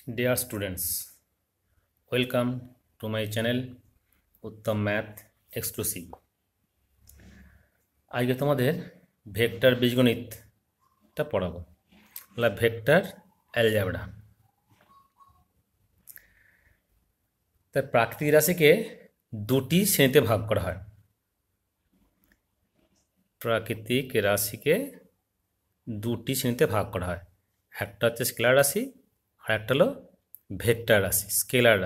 Dear students, welcome to my channel Uttam math exclusive. আজকে তোমাদের vector বীজগণিতটা পড়াবো, vector algebra. তার প্রাকৃতিক রাশিকে দুটি শ্রেণীতে ভাগ করা হয়। প্রাকৃতিক রাশিকে দুটি শ্রেণীতে ভাগ করা হয়, একটা হচ্ছে স্কেলার রাশি আর একটা হলো ভেক্টর রাশি। স্কেলার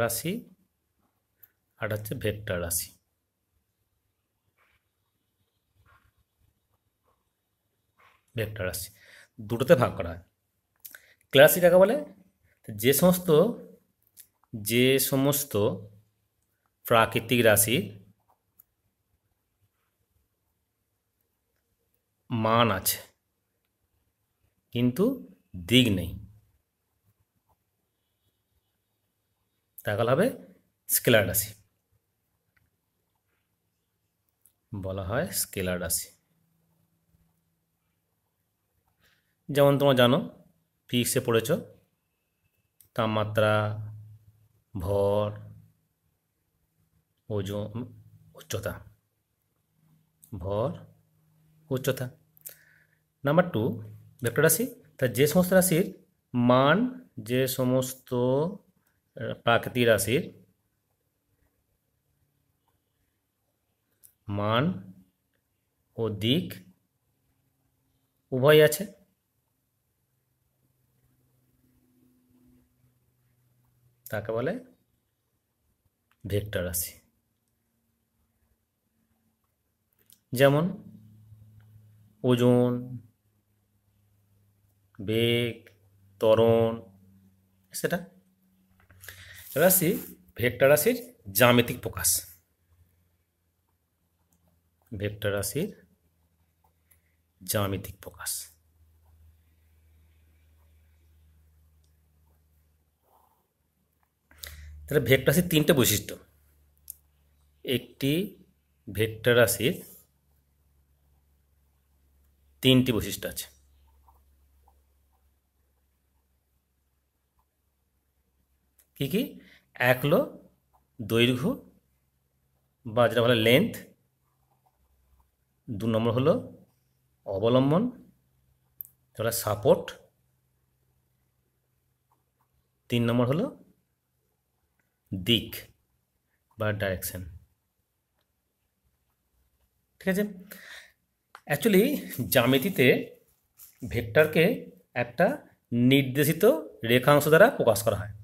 রাশি আর হচ্ছে ভেক্টর রাশি। ভেক্টর রাশি দুটোতে ভাগ করা হয়। স্কেলার রাশি কাকে বলে? যে সমস্ত প্রাকৃতিক রাশির মান আছে কিন্তু দিক নেই, তাকে হবে স্কেলার রাশি, বলা হয় স্কেলার রাশি। যেমন তোমরা জানো, ফিজিক্সে পড়েছ, তাপমাত্রা, ভর, ওজন, উচ্চতা। ভর, উচ্চতা। নাম্বার 2, ভেক্টর রাশি। তা যে সমস্ত রাশির মান, যে সমস্ত প্রাকৃতিক রাশির মান ও দিক উভয় আছে, তাকে বলে ভেক্টর রাশি। যেমন ওজন, বেগ, ত্বরণ, সেটা রাশি ভেক্টর রাশির জ্যামিতিক প্রকাশ। ভেক্টর রাশির জ্যামিতিক প্রকাশ। তাহলে ভেক্টর রাশির তিনটে বৈশিষ্ট্য। একটি ভেক্টর রাশির তিনটি বৈশিষ্ট্য আছে। কি কি? এক হলো দৈর্ঘ্য বা যেটা বলে লেন্থ, 2 নম্বর হলো অবলম্বন, যেটা সাপোর্ট, 3 নম্বর হলো দিক বা ডাইরেকশন। ঠিক আছে। অ্যাকচুয়ালি জ্যামিতিতে ভেক্টরকে একটা নির্দেশিত রেখাংশ দ্বারা প্রকাশ করা হয়।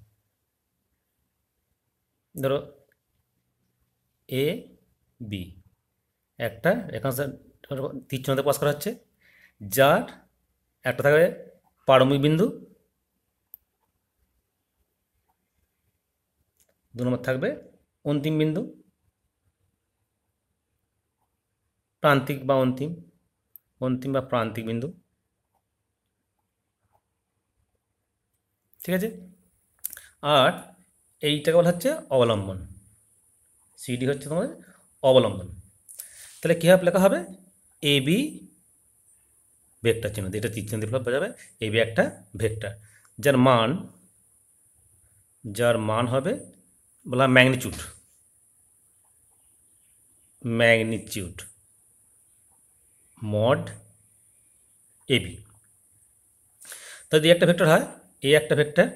ধরো এ বি, একটা রেখাংশ তীর চিহ্নতে প্রকাশ করা হচ্ছে, যার একটা থাকবে প্রারম্ভিক বিন্দু, 2 নম্বর থাকবে অন্তিম বিন্দু, প্রান্তিক বা অন্তিম বা প্রান্তিক বিন্দু। ঠিক আছে। আর এইটাকে বলা হচ্ছে অবলম্বন। সিডি হচ্ছে তোমাদের অবলম্বন। তাহলে কীভাবে লেখা হবে? এ বি ভেক্টর চিহ্ন, এটা তীর চিহ্ন দিয়ে বোঝাবে এ বি একটা ভেক্টর, যার মান হবে বলা ম্যাগনিটিউড মড এ বি। তো যদি একটা ভেক্টর হয়, এ একটা ভেক্টর,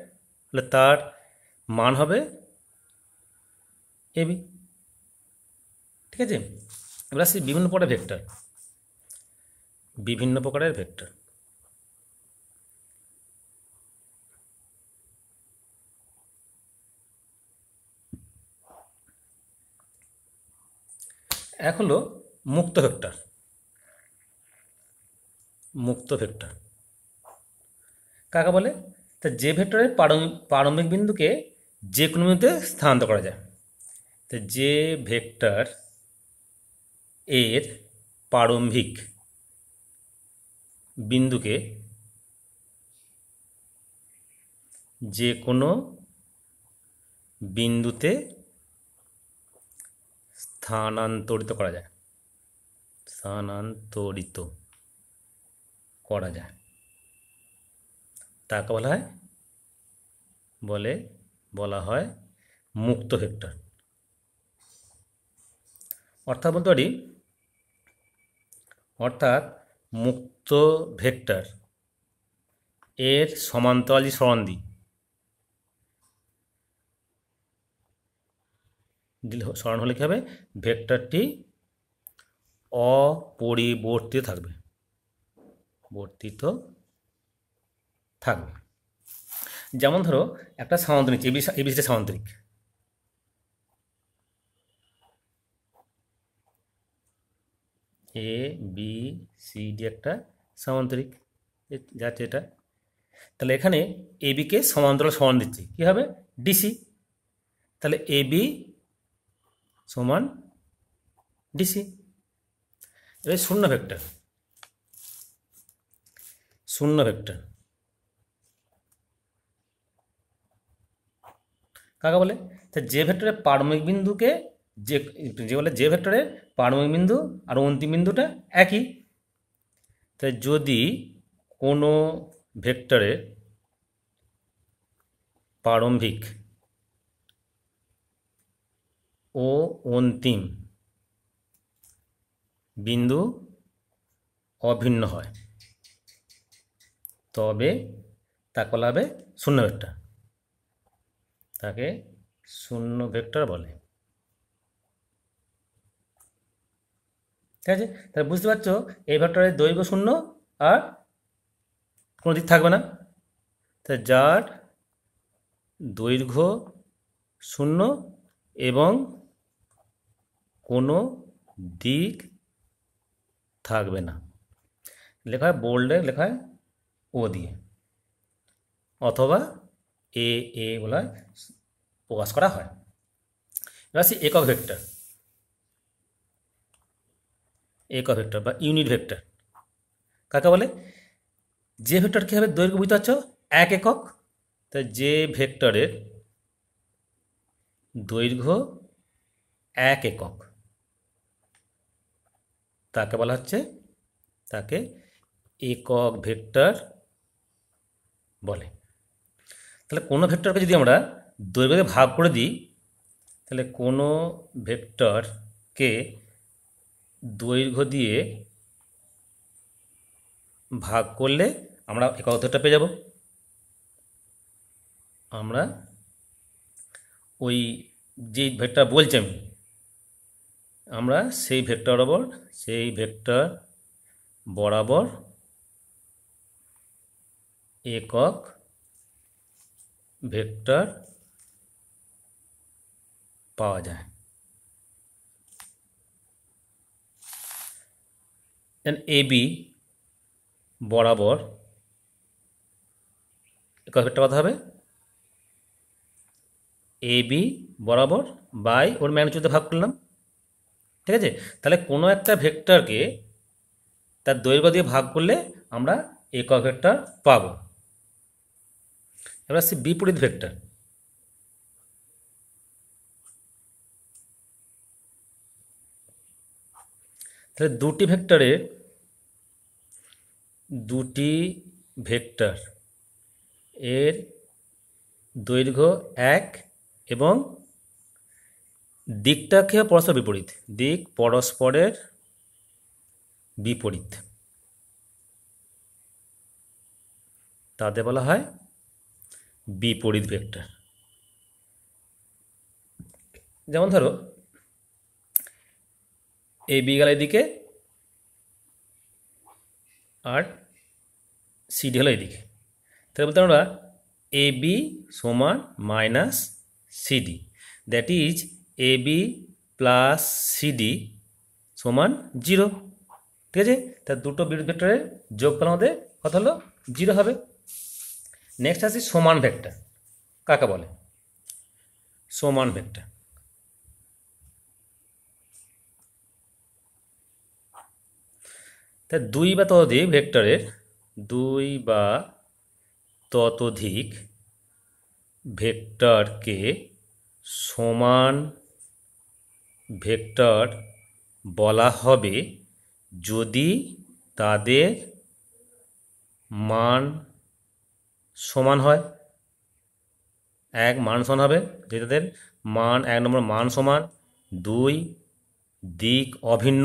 তাহলে তার মান হবে এ বি। ঠিক আছে। এবার আসছি বিভিন্ন প্রকারের ভেক্টর। এক হলো মুক্ত ভেক্টর। কাকে বলে? তা যে ভেক্টরের প্রারম্ভিক বিন্দুকে যে কোনো বিন্দুতে স্থানান্তর করা যায়। তো যে ভেক্টর এর প্রারম্ভিক বিন্দুকে যে কোনো বিন্দুতে স্থানান্তরিত করা যায়, তাকে বলা হয় মুক্ত ভেক্টর। অর্থাৎ মুক্ত ভেক্টর এর সমান্তরালি সরণদ্বি সরণ হলে কী হবে, ভেক্টরটি অপরিবর্তিত থাকবে। যেমন ধরো একটা সামান্তরিক এবিসিটা সামান্তরিক, এ বি সি ডি একটা সামান্তরিক যাচ্ছে এটা। তাহলে এখানে এবিকে সমান্তরাল সমান দিচ্ছি, কী হবে, ডিসি। তাহলে এবি সমান ডিসি। এবার শূন্য ভেক্টর কাকে বলে? তা যে ভেক্টরের পারমাণবিক বিন্দুকে যে ভেক্টরের পারমাণবিক বিন্দু আর অন্তিম বিন্দুটা একই। তাই যদি কোনো ভেক্টরের প্রারম্ভিক ও অন্তিম বিন্দু অভিন্ন হয় তবে তাকে বলা হবে শূন্য ভেক্টর। তাকে শূন্য ভেক্টর বলে। ঠিক আছে, তাহলে বুঝতে পারছো এই ভেক্টরের দৈর্ঘ্য শূন্য আর কোনো দিক থাকবে না। তাই যার দৈর্ঘ্য শূন্য এবং কোনো দিক থাকবে না, লেখা হয় বোল্ডে, লেখা হয় ও দিয়ে, অথবা এ বলে প্রকাশ করা হয়। এবার আসি একক ভেক্টর বা ইউনিট ভেক্টর কাকে বলে? যে ভেক্টর কী হবে, দৈর্ঘ্য বুঝতে পারছ এক একক। তাই যে ভেক্টরের দৈর্ঘ্য এক একক তাকে বলা হচ্ছে, তাকে একক ভেক্টর বলে। তাহলে কোনো ভেক্টরকে যদি আমরা দৈর্ঘ্যে ভাগ করে দিই, তাহলে কোনো ভেক্টরকে দৈর্ঘ্য দিয়ে ভাগ করলে আমরা একক ভেক্টর পেয়ে যাব। আমরা ওই যে ভেক্টর বলছি আমরা সেই ভেক্টর বরাবর একক ভেক্টর পাওয়া যায়। এবি বরাবর একক ভেক্টর কত হবে, এবি বরাবর বাই ওর ম্যাগনিটিউডে ভাগ করলাম। ঠিক আছে, তাহলে কোনো একটা ভেক্টরকে তার দৈর্ঘ্য দিয়ে ভাগ করলে আমরা একক ভেক্টর পাব। এবার আসছে বিপরীত ভেক্টর। তাহলে দুটি ভেক্টর এর দৈর্ঘ্য এক এবং দিকটাকে পরস্পরের বিপরীত তাদের বলা হয় বিপরীত ভেক্টর। যেমন ধরো এ বি গেল এদিকে আর সিডি হলো এদিকে, তাহলে বলতে আমরা এ বি সমান minus CD, that is A B plus CD সমান 0। ঠিক আছে, তার দুটো বিপরীত ভেক্টরের যোগফল আমাদের কত হলো, 0 হবে। নেক্সট আসি সমান ভেক্টর কাকে বলে? সমান ভেক্টর তা দুই বা ততোধিক ভেক্টরকে সমান ভেক্টর বলা হবে যদি তাদের মান সমান হয়, এক মান সমান হবে, যে তাদের মান 1 নম্বর মান সমান, 2 দিক অভিন্ন,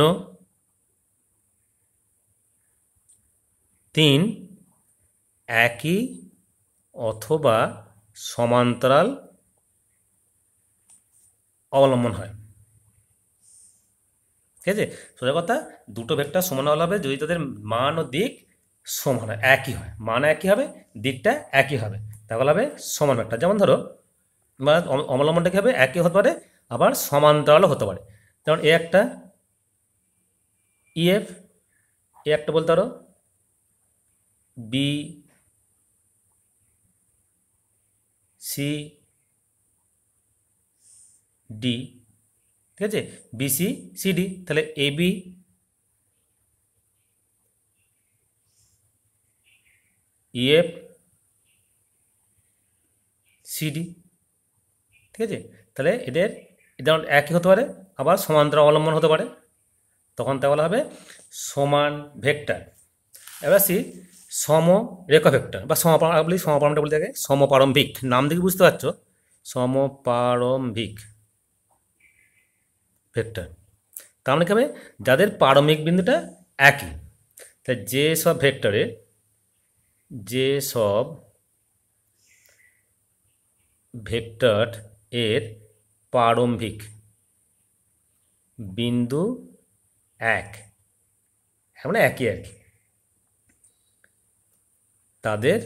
3 একই অথবা সমান্তরাল অবলম্বন হয়। ঠিক আছে, সোজা কথা, দুটো ভেক্টর সমান হলে হবে যদি তাদের মান ও দিক সমান হয়, একই হয়, মান একই হবে, দিকটা একই হবে, তাহলে হবে সমান ভেক্টর। যেমন ধরো বা অবলম্বনটা কী হবে, একই হতে পারে আবার সমান্তরালও হতে পারে। যেমন এ একটা ইএফ, এ একটা বলতে পারো বি সি ডি, ঠিক আছে, বিসি সিডি, তাহলে এবি ইএফ সিডি, ঠিক আছে, তাহলে এদের যেমন একই হতে পারে আবার সমান্তরাল অবলম্বন হতে পারে, তখন তা বলা হবে সমান ভেক্টর। এবার আসি সমরেখ ভেক্টর বা সমপারম্বিক বলতে থাকে, সমপারম্ভিক, নাম দেখে বুঝতে পারছো, সমপারম্ভিক ভেক্টর। তার মানে কি হবে, যাদের পারমিক বিন্দুটা একই, তাই যে সব ভেক্টর এর প্রারম্ভিক বিন্দু এক, মানে একই আর কি, তাদের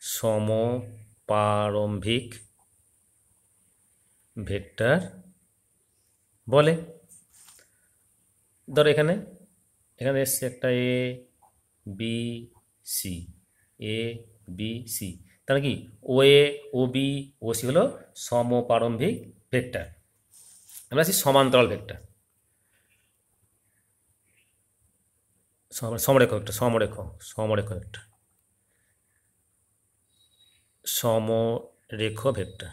সমপারম্ভিক ভেক্টর বলে। ধরো এখানে এসছে একটা এ বি সি, এ বি সি, তাহলে কি ও এ ও বি ও সি হলো সমপারম্ভিক ভেক্টর। আমরা আছি সমান্তরাল ভেক্টর, সমরেখ ভেক্টর, সমরেখ ভেক্টর, সমরেখ ভেক্টর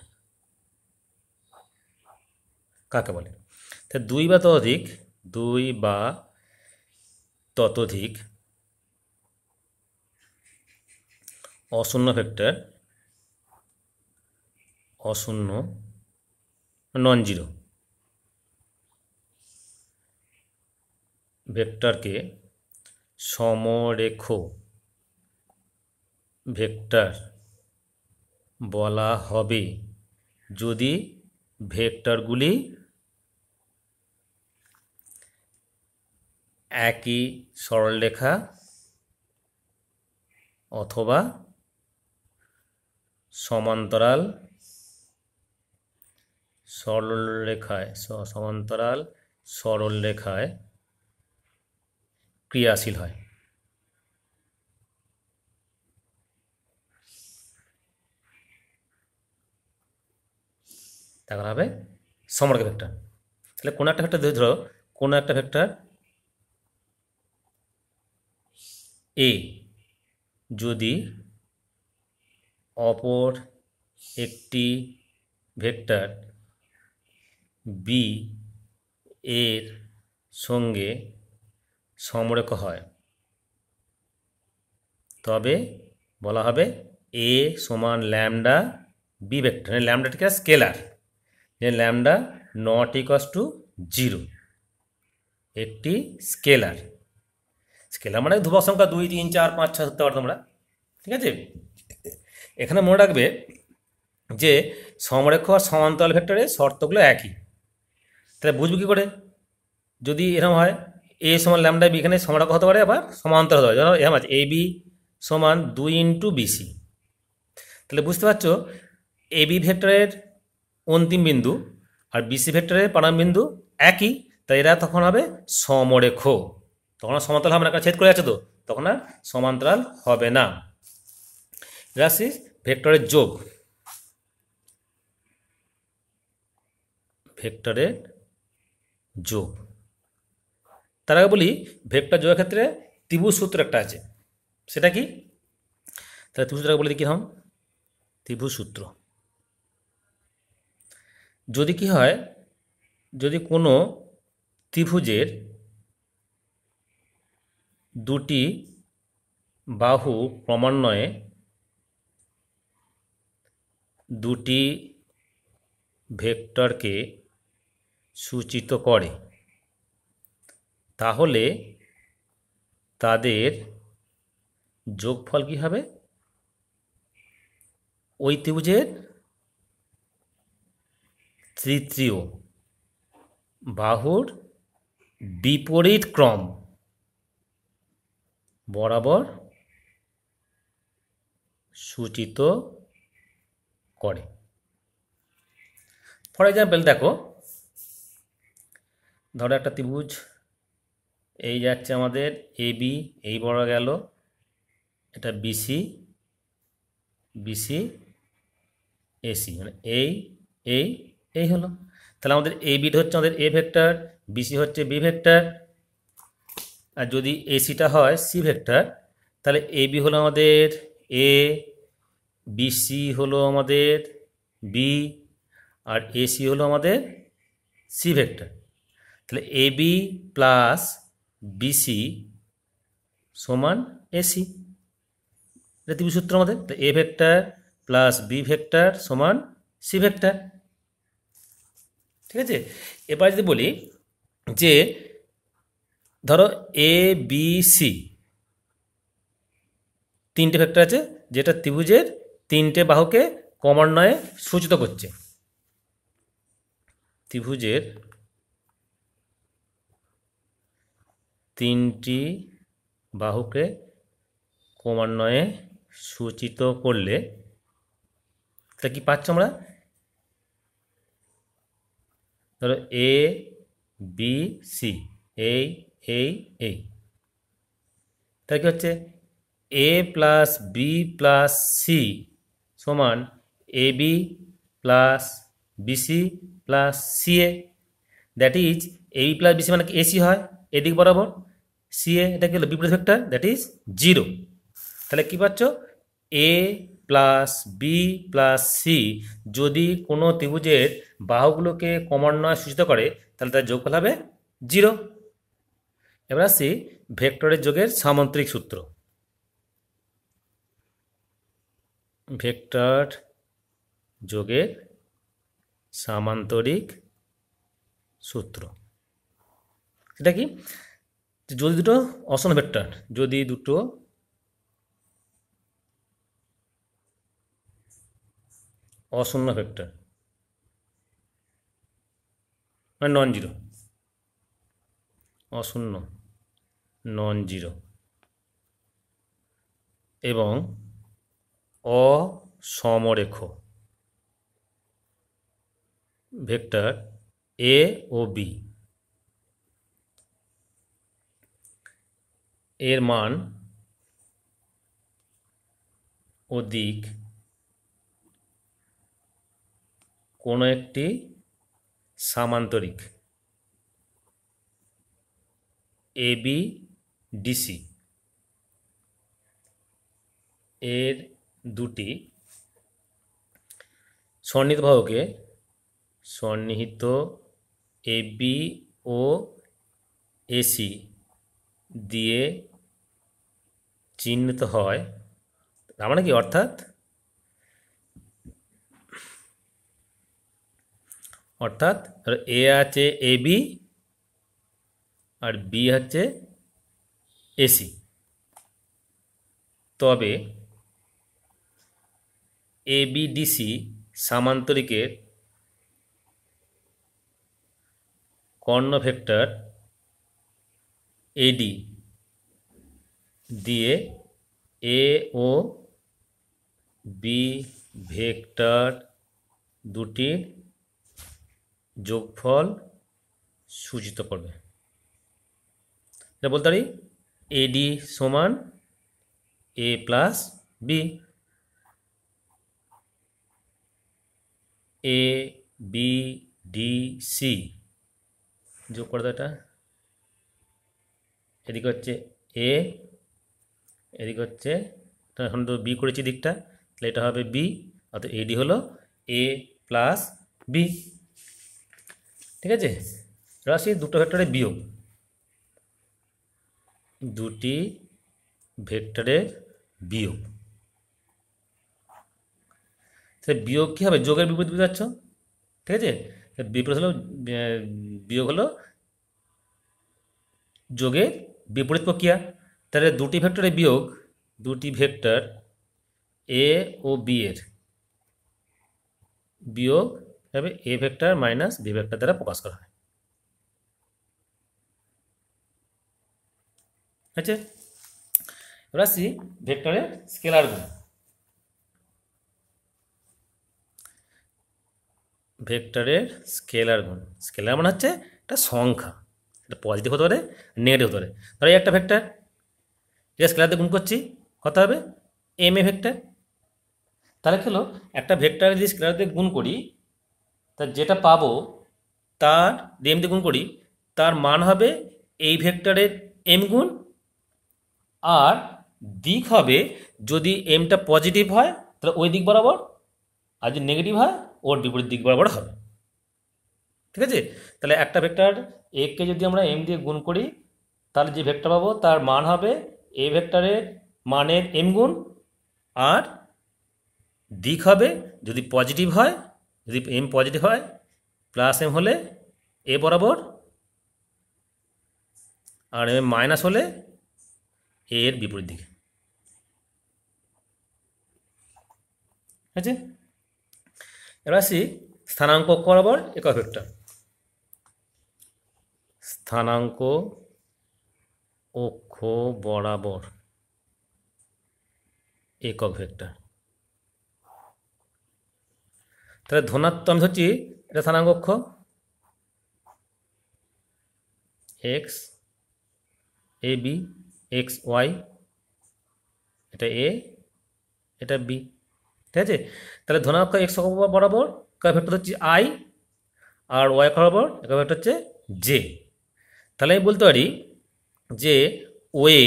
কাকে বলে? তা দুই বা ততোধিক অশূন্য ভেক্টর, অশূন্য নন জিরো ভেক্টরকে সমরেখ ভেক্টর বলা হবে যদি ভেক্টরগুলি একই সরলরেখা অথবা সমান্তরাল সরলরেখায় ক্রিয়াশীল হয়। তাহলে হবে সমরেখ ভেক্টর। তাহলে কোনো একটা ভেক্টর ধরো, কোনো একটা ভেক্টর এ যদি অপর একটি ভেক্টর বি এর সঙ্গে সমরেখ হয়, তবে বলা হবে এ সমান ল্যামডা বি ভেক্টর, ল্যামডাটিকে স্কেলার, যে ল্যামডা নট ইকুয়ালস টু 0, একটি স্কেলার। স্কেলার মানে ধ্রুবক সংখ্যা 2 3 4 5 6 ধরতে পারো তোমরা, ঠিক আছে। এখানে মনে রাখবে যে সমরেখ আর সমান্তরাল ভেক্টরের শর্তগুলো একই। তাহলে বুঝবো কী করে, যদি এরকম হয় এ সমান ল্যামডা বি, এখানে সমরেখ হতে পারে আবার সমান্তরাল হতে পারে, যেমন এরকম আছে এ বি সমান 2 ইন্টু বিসি, তাহলে বুঝতে পারছো এ বি ভেক্টরের অন্তিম বিন্দু আর বিসি ভেক্টরের প্রারম্ভ বিন্দু একই, তাই এরা তখন হবে সমরেখ, তখন আর সমান্তরাল হবে না, কারণ ছেদ করে যাচ্ছে তো, তখন আর সমান্তরাল হবে না। রাশি ভেক্টরের যোগ, ভেক্টরের যোগ, তার আগে বলি ভেক্টর যোগের ক্ষেত্রে ত্রিভুজ সূত্র একটা আছে, সেটা কি? তাহলে ত্রিভুজ সূত্র বলে দিই কীরকম, ত্রিভুজ সূত্র যদি কি হয়, যদি কোনো ত্রিভুজের দুটি বাহু ক্রমান্বয়ে দুটি ভেক্টরকে সূচিত করে, তাহলে তাদের যোগফল কী হবে? ওই ত্রিভুজের তৃতীয় বাহুর বিপরীত ক্রম বরাবর সূচিত করে। ফর এক্সাম্পল দেখো, ধরো একটা ত্রিভুজ এই যাচ্ছে আমাদের এবি, এই বড় গেল, এটা বিসি, বিসি এসি, মানে এই এই এই হলো। তাহলে আমাদের বিটা হচ্ছে আমাদের এ ভেক্টর, বিসি হচ্ছে বি ভেক্টর, আর যদি এসিটা হয় সি ভেক্টর, তাহলে এবি হলো আমাদের এ, বিসি হলো আমাদের বি, আর এসি হলো আমাদের সি ভেক্টর। তাহলে এবি প্লাস বিসি সমান এসি, এটা ত্রিভুজ সূত্র আমাদের। তো A vector plus B vector সমান সি ভেক্টর। ঠিক আছে, এবার যদি বলি যে ধরো এ বি সি তিনটে ভেক্টর আছে, যেটা ত্রিভুজের তিনটে বাহুকে ক্রমান্বয়ে সূচিত করছে। ত্রিভুজের তিনটি বাহুকে ক্রমান্বয়ে সূচিত করলে তা কি পাচ্ছ আমরা? ধরো এ বি সি, এই এই এই, তাহলে কি হচ্ছে? A plus B plus C সমান A B plus BC plus C A. That is A B plus BC মানে এসি হয় এদিক বরাবর, সি এ এটা কি হলো বিপরীত ভেক্টর, দ্যাট ইজ 0। তাহলে কী পাচ্ছ? এ প্লাস বি প্লাস সি যদি কোনো ত্রিভুজের বাহুগুলোকে ক্রমান্বয়ে সূচিত করে, তাহলে তার যোগফল হবে 0। এবার আসছি ভেক্টরের যোগের সামান্তরিক সূত্র। ভেক্টর যোগের সামান্তরিক সূত্র এটা কি? যদি দুটো অশূন্য ভেক্টর, যদি দুটো অশূন্য ভেক্টর মানে নন জিরো, অশূন্য নন জিরো এবং অসমরেখ ভেক্টর এ ও বি এর মান ও দিক কোনো একটি সামান্তরিক এ বি ডিসি এর দুটি সন্নিহিত বাহুকে সন্নিহিত এ বি ও এসি দিয়ে চিহ্নিত হয়। তার মানে কি? অর্থাৎ এ আছে এ বি আর বি হচ্ছে এসি, তবে A B DC সামান্তরিকের Karna vector এডি দিয়ে এ ও বি ভেক্টর দুটির যোগফল সূচিত করবে। এটা বলতে পারি এডি সমান এ plus B, A B D C যোগ করে দাও। এটা এদিকে হচ্ছে এ, এদিকে হচ্ছে এখন তো বি করেছি দিকটা, তাহলে এটা হবে বি, অর্থাৎ এডি হলো এ প্লাস বি। ঠিক আছে, রাশি দুটো ভেক্টরের বিয়োগ, দুটি ভেক্টরের বিয়োগ। সে বিয়োগ কী হবে? যোগের বিপরীত বুঝতে পারছ, ঠিক আছে? বিপরীত হলো বিয়োগ হলো যোগের বিপরীত প্রক্রিয়া। তাহলে দুটি ভেক্টরের বিয়োগ, দুটি ভেক্টর এ ও বি এর বিয়োগ হবে A vector minus B vector দ্বারা প্রকাশ করা হয়। আচ্ছা, এবার আসছি ভেক্টরের স্কেলার গুণ। ভেক্টরের স্কেলার গুণ, স্কেলার মানে হচ্ছে একটা সংখ্যা, এটা পজিটিভ হতে পারে, নেগেটিভ হতে পারে। ধরো এই একটা ভেক্টর, এটা স্কেলার দিয়ে গুণ করছি, কত হবে? M A vector. তাহলে কি হলো, একটা ভেক্টর যদি স্কেলার দিয়ে গুণ করি, তা যেটা পাবো তার এম দিয়ে গুণ করি, তার মান হবে এই ভেক্টরের এম গুণ, আর দিক হবে যদি এমটা পজিটিভ হয় তাহলে ওই দিক বরাবর, আর যদি নেগেটিভ হয় ওর বিপরীত দিক বরাবর হবে। ঠিক আছে? তাহলে একটা ভেক্টর একে যদি আমরা এম দিয়ে গুণ করি, তাহলে যে ভেক্টর পাবো তার মান হবে এ ভেক্টরের মানের এম গুণ, আর দিক হবে যদি পজিটিভ হয়, যদি এম পজিটিভ হয় প্লাস এম হলে এ বরাবর, আর এম মাইনাস হলে এ এর বিপরীত দিকে। ঠিক আছে? এবার আসি স্থানাঙ্ক অক্ষ বরাবর একক ভেক্টর। স্থানাঙ্ক অক্ষ বরাবর একক ভেক্টর। তাহলে ধনাত্মক আমি ধরছি এটা স্থানাঙ্ক অক্ষ x A B, x Y, এটা এ, এটা বি। ঠিক আছে? তাহলে ধনাত্মক এক্স অক্ষ বরাবর একক ভেক্টর হচ্ছে আই, আর ওয়াই অক্ষ বরাবর একক ভেক্টর হচ্ছে জে। তাহলে আমি বলতে পারি যে ওয়ে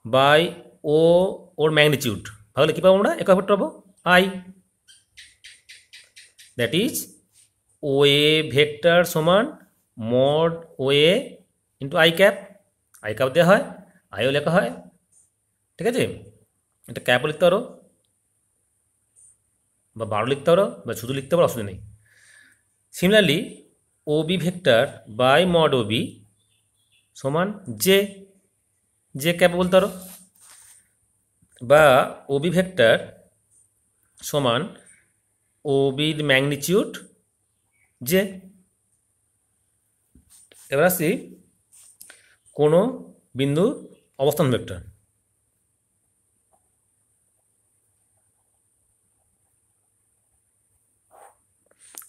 বাই ও ওর ম্যাগনিটিউড তাহলে কী পাবো আমরা? একক ভেক্টর পাবো আই। দ্যাট ইজ ওয়ে ভেক্টর সমান মড ওয়ে into I cap. I cap দেওয়া হয়, আইও লেখা হয়। ঠিক আছে? এটা ক্যাপও লিখতে পারো, বা বারো লিখতে পারো, বা শুধু লিখতে পারো, অসুবিধা নেই। Similarly O B vector by mod O B সমান জে, জে ক্যাপ বলতে পারো, বা ও বি ভেক্টর সমান ও বির ম্যাগনিটিউড জে। এবার আসছি কোনো বিন্দুর অবস্থান ভেক্টর।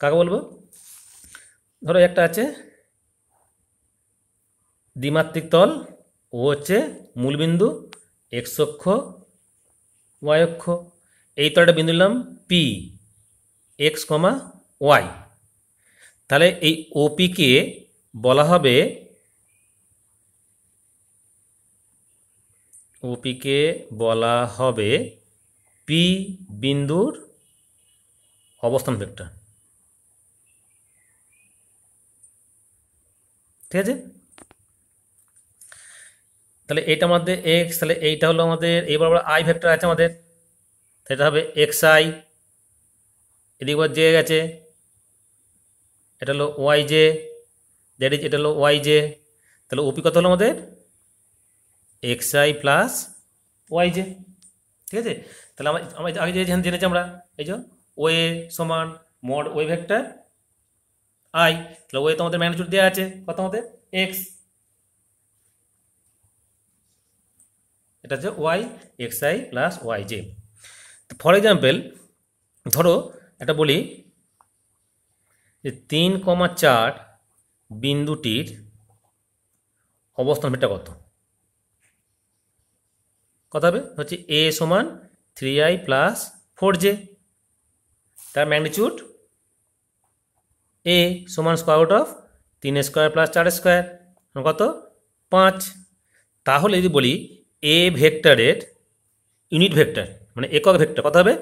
কাকে বলবো? ধরো একটা আছে দ্বিমাত্রিক তল, ও হচ্ছে মূলবিন্দু, এক্স অক্ষ ওয়াই অক্ষ। এই তলটা বিন্দু নিলাম পি, এক্স কমা ওয়াই। তাহলে এই ওপিকে বলা হবে, ওপিকে বলা হবে পি বিন্দুর অবস্থান ভেক্টর। ঠিক আছে? তাহলে এইটা আমাদের এক্স, তাহলে এইটা হলো আমাদের, এবার আই ভেক্টর আছে আমাদের, সেটা হবে এক্স আই, এদিকে জে গেছে, এটা হলো ওয়াই জে, দ্যাট ইজ এটা হলো ওয়াই জে। তাহলে ওপি কত হলো আমাদের? X I plus Y J. ঠিক আছে? তাহলে আমরা আগে যে জেনেছি আমরা, এই যে ওয়ে সমান মড ওয়ে ভেক্টর আই, তাহলে ওয়ে তো আমাদের ম্যাগনিটিউড দেওয়া আছে কত আমাদের? এক্স, এটা হচ্ছে Y, X I plus Y J. For example ধরো এটা বলি যে 3,4 বিন্দুটির অবস্থান ভেক্টর কত? কত হবে? হচ্ছে এ সমান 3i প্লাস 4j, তার ম্যাগনিটিউড এ সমান square root of 3 square plus 4 square, কত? 5। তাহলে যদি বলি এ ভেক্টরের ইউনিট ভেক্টর মানে একক ভেক্টর কত হবে?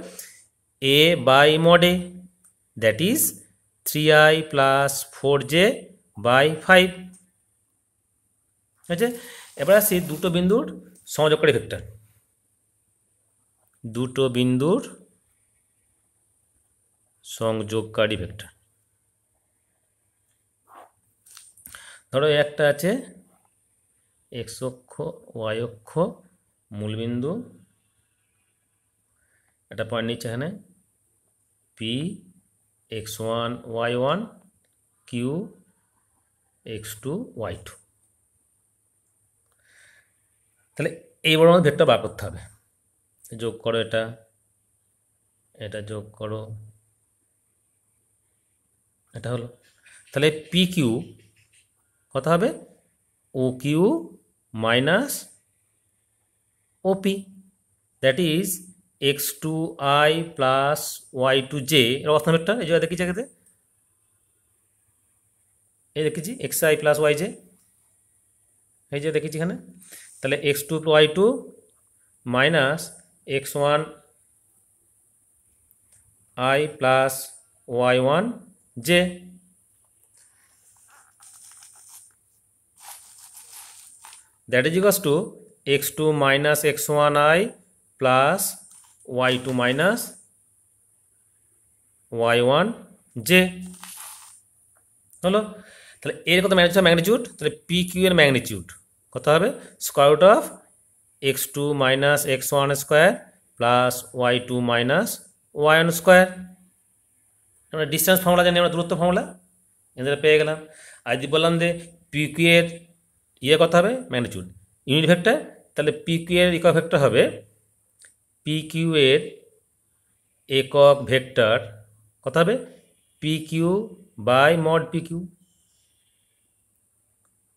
A by mod A, that is 3i plus 4j by 5। ঠিক আছে? এবার আসছি দুটো বিন্দুর সংযোগকারী ভেক্টর। দুটো বিন্দুর সংযোগকারী ভেক্টর। ধরো একটা আছে এক্স অক্ষ, ওয়াই অক্ষ, মূলবিন্দু, একটা পয়েন্ট নিচ্ছে এখানে P X one Y one, Q X two Y two. তাহলে এই বড় আমাদের ভেক্টর বার করতে হবে। যোগ করো এটা, এটা যোগ করো, এটা হলো। তাহলে পি কিউ কত হবে? O Q minus OP, that is X two I plus Y two J. এর অবস্থান ভেক্টর এই যে দেখি জায়গাতে, এই দেখেছি X I plus Y J, এই যে দেখেছি এখানে। তাহলে X two Y two minus X one I plus Y one J. That is equals to X two minus X one I plus Y two minus Y one J হলো। তাহলে এর কত magnitude? তাহলে পি কিউ এর magnitude কত হবে? Square root of X two minus X one square plus Y two minus Y one square. আমরা distance formula জানি, আমরা দূরত্ব ফর্মুলা এদের পেয়ে গেলাম। আর যদি বললাম যে পি কিউ এর ইয়ে কত হবে? Magnitude, unit vector. তাহলে পি কিউ এর একক ভেক্টর হবে, পি কিউ এর একক ভেক্টর কত হবে? P Q by mod P Q.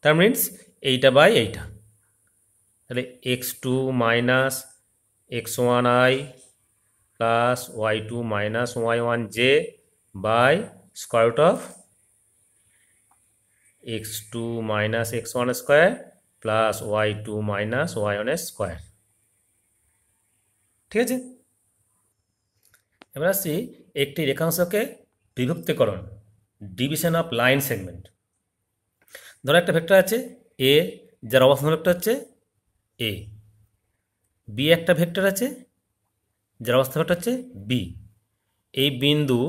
তার মিনস এইটা বাই এইটা। তাহলে X two minus X one I plus Y two minus Y one J by square root of X two minus X one square plus Y two minus Y one square. ঠিক আছে, এবার আসছি একটি রেখাংশকে বিভক্তিকরণ, ডিভিশন অফ লাইন সেগমেন্ট। ধরো একটা vector আছে এ, যার অবস্থান ভেক্টর হচ্ছে এ। বি একটা ভেক্টর আছে যার অবস্থান ভেক্টর হচ্ছে বি। এই বিন্দু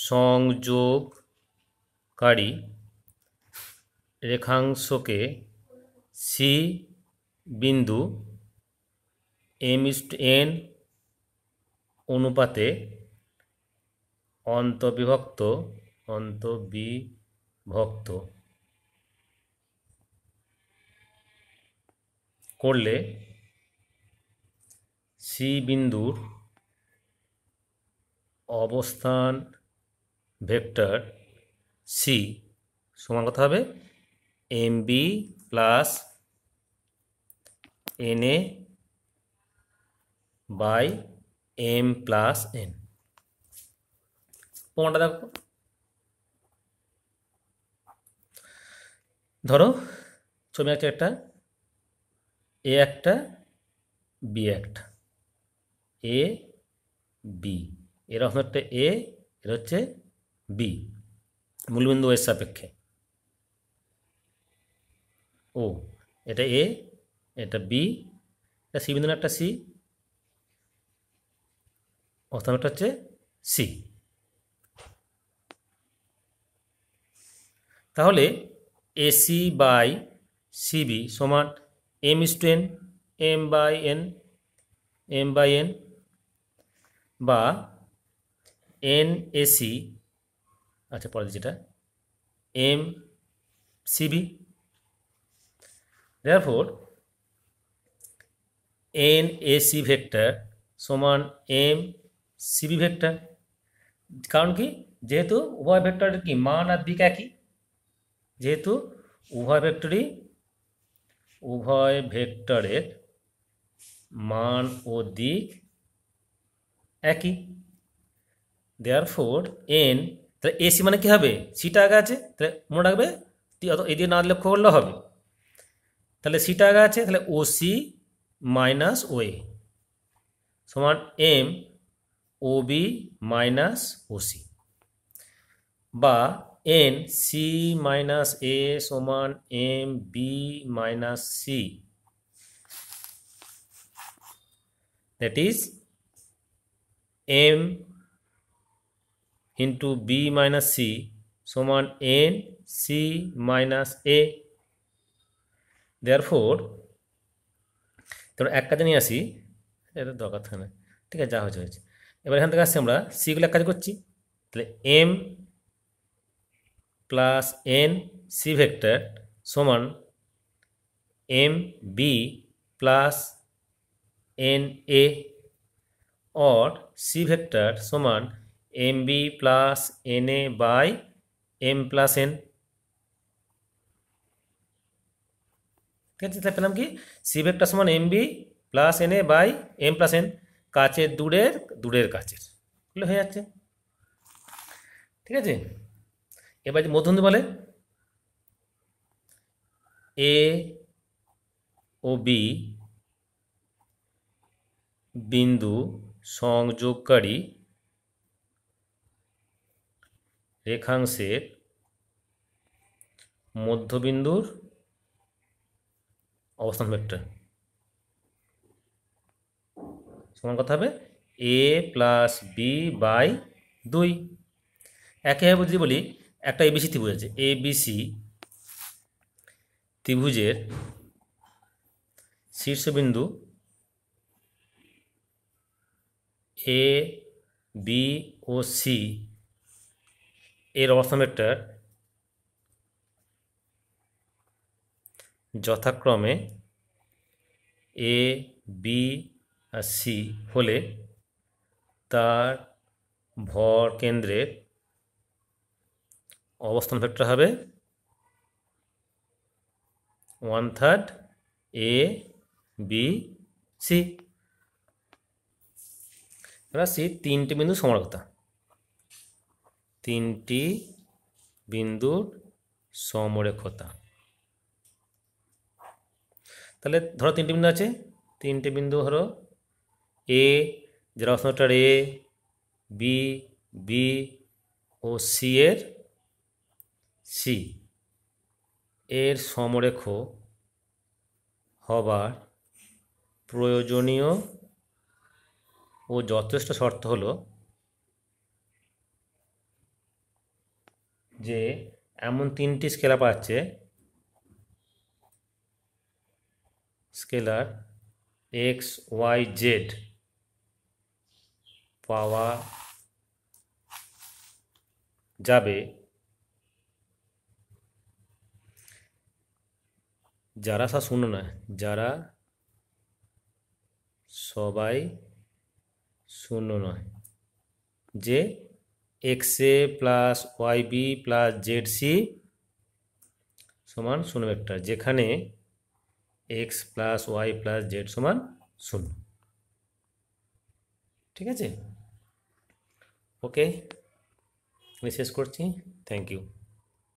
সংযোগকারী রেখাংশকে সি বিন্দু m/n অনুপাতে অন্তর্বিভক্ত করলে সি বিন্দুর অবস্থান ভেক্টর সি সমান কত হবে? mb plus na by m plus n। প্রমাণটা দেখো। ধরো ছবি আছে একটা এ, একটা বি, একটা এ বি, এর হচ্ছে এ, এর হচ্ছে বি, মূলবিন্দু এর সাপেক্ষে ও, এটা এ, এটা বি, এটা সি বিন্দু, একটা সি, অবস্থানটা হচ্ছে সি। তাহলে এসি বাই সিবি সমান m/n, m বাই n বা এন এসি, আচ্ছা পরে যেটা M CB. therefore N AC vector সমান এম সিবি ভেক্টর। কারণ কি? যেহেতু উভয় ভেক্টরের কি মান আর দিক একই, যেহেতু উভয় ভেক্টরের মান ও দিক একই, দেয়ারফোর এন, তাহলে এসি মানে কি হবে? সিটা আগে আছে, তাহলে মনে রাখবে এদিকে না লক্ষ্য করলে হবে। তাহলে সিটা আগে আছে, তাহলে ও সি মাইনাস ও এ সমান M O B minus O C, বা এন সি মাইনাস এ সমান M B minus C, that is M into B minus C সমান N C minus A. Therefore তোমরা এক কাজে নিয়ে আসি, এটা দরকার থাকে না, ঠিক আছে, যা হয়েছে হয়েছে। এবার এখান থেকে আসছি আমরা সিগুলো এক কাজ করছি, তাহলে M plus N C vector সমান M B plus N A, और सी ভেক্টর সমান M B plus N A by M plus N. ঠিক আছে, তাহলে পেলাম কি সি ভেক্টর সমান M B plus N A by M plus N, কাছের দূরের দূরের কাছের, এগুলো হয়ে যাচ্ছে। ঠিক আছে, এবার যে মধ্যবিন্দু বলে এ ও বি বিন্দু সংযোগকারী রেখাংশের মধ্যবিন্দুর অবস্থান ভেক্টর সমান কথা হবে এ প্লাস বি বাই 2। একইভাবে যদি বলি একটা এবিসি ত্রিভুজ আছে, এবিসি ত্রিভুজের শীর্ষবিন্দু এ বি ও সি এর অবস্থান ভেক্টর যথাক্রমে এ বি আর সি হলে তার ভর কেন্দ্রের অবস্থান ভেক্টর হবে 1/3 এ বি সি। এবার সি তিনটি বিন্দু সমরেখতা, তিনটি বিন্দুর সমরেখতা। তাহলে ধরো তিনটি বিন্দু আছে, তিনটি বিন্দু হলো এ যার অবস্থান ভেক্টর এ, বি বি ও সি এর সি এর সমরেখ হবার প্রয়োজনীয় ও যথেষ্ট শর্ত হলো যে এমন তিনটি স্কেলার পাচ্ছে, স্কেলার এক্স ওয়াই জেড পাওয়া যাবে যারা সব শূন্য নয়, যারা সবাই শূন্য নয়, যে X A plus Y B plus Z C সমান শূন্য ভেক্টর, যেখানে X plus Y plus Z সমান শূন্য। ঠিক আছে, ওকে, আমি শেষ করছি, থ্যাংক ইউ।